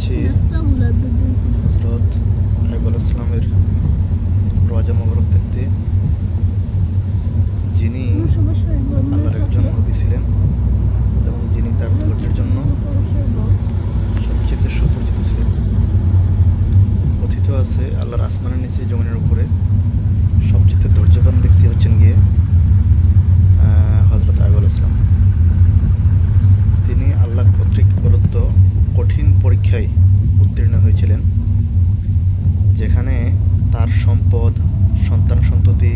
যাচ্ছি হযরত আইয়ুব আলাইহিস সালামের রওজা মোবারক দেখতে, যিনি আল্লাহর একজন নবী ছিলেন এবং যিনি তার ধৈর্যের জন্য সবচেয়ে সুপরিচিত ছিলেন। কথিত আছে আল্লাহর আসমানের নিচে জমিনের উপরে সবচেয়ে ধৈর্যবান ব্যক্তি হচ্ছেন গিয়ে হযরত আইয়ুব আলাইহিস সালাম। তিনি আল্লাহ কর্তৃক প্রদত্ত কঠিন পরীক্ষায় উত্তীর্ণ হয়েছিলেন, যেখানে তার সম্পদ, সন্তান সন্ততি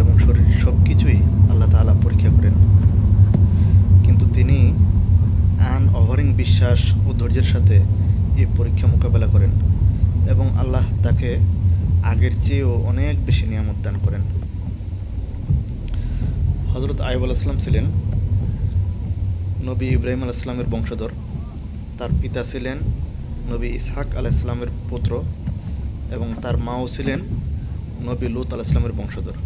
এবং শরীর সব কিছুই আল্লাহ তাআলা পরীক্ষা করেন। কিন্তু তিনি আনওভারিং বিশ্বাস ও ধৈর্যের সাথে এই পরীক্ষা মোকাবেলা করেন এবং আল্লাহ তাকে আগের চেয়েও অনেক বেশি নিয়ামত দান করেন। হযরত আইয়ুব আলাইহিস সালাম ছিলেন নবী ইব্রাহিম আলাইহিস সালামের বংশধর। তার পিতা ছিলেন নবী ইসহাক আলাইহিস সালামের পুত্র এবং তার মাও ছিলেন নবী লূত আলাইহিস সালামের বংশধর।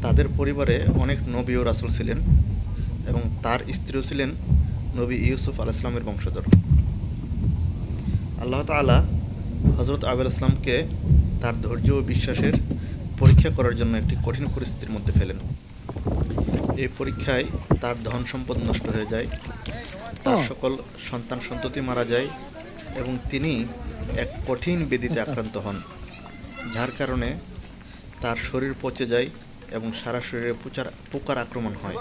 তাদের পরিবারে অনেক নবী ও রাসূল ছিলেন এবং তার স্ত্রীও ছিলেন নবী ইউসুফ আলাইহিস সালামের বংশধর। আল্লাহ তাআলা হযরত আইয়ুব আলাইহিস সালামকে তার ধৈর্য ও বিশ্বাসের পরীক্ষা করার জন্য একটি কঠিন পরিস্থিতির মধ্যে ফেলেন। এই পরীক্ষায় তার ধন সম্পদ নষ্ট হয়ে যায়, তার সকল সন্তান সন্ততি মারা যায় এবং তিনি এক কঠিন ব্যাধিতে আক্রান্ত হন, যার কারণে তার শরীর পচে যায় এবং সারা শরীরে পোকার আক্রমণ হয়।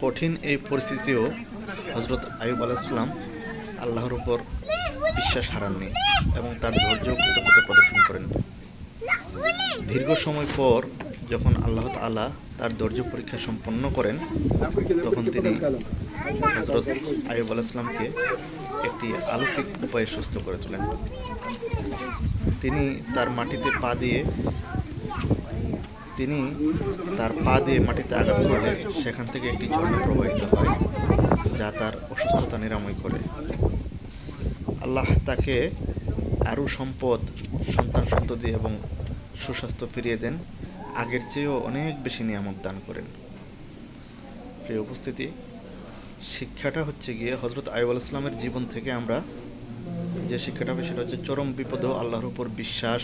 কঠিন এই পরিস্থিতিও হযরত আইয়ুব আলাইহিস সালাম আল্লাহর উপর বিশ্বাস হারাননি এবং তার ধৈর্য ও কৃতজ্ঞতা প্রদর্শন করেন। দীর্ঘ সময় পর যখন আল্লাহ তাআলা তার ধৈর্য পরীক্ষা সম্পন্ন করেন, তখন তিনি হযরত আইয়ুব আলাইহিস সালামকে একটি অলৌকিক উপায়ে সুস্থ করে তোলেন। তিনি তার পা দিয়ে মাটিতে আঘাত করলে সেখান থেকে একটি ঝর্ণা প্রবাহিত হয়, যা তার অসুস্থতা নিরাময় করে। আল্লাহ তাকে আরও সম্পদ, সন্তান সন্ততি এবং সুস্বাস্থ্য ফিরিয়ে দেন, আগের চেয়েও অনেক বেশি নিয়ামত দান করেন। প্রিয় উপস্থিতি, শিক্ষাটা হচ্ছে গিয়ে হযরত আইয়ুব আলাইহিস সালামের জীবন থেকে আমরা যে শিক্ষাটা পাই সেটা হচ্ছে চরম বিপদেও আল্লাহর উপর বিশ্বাস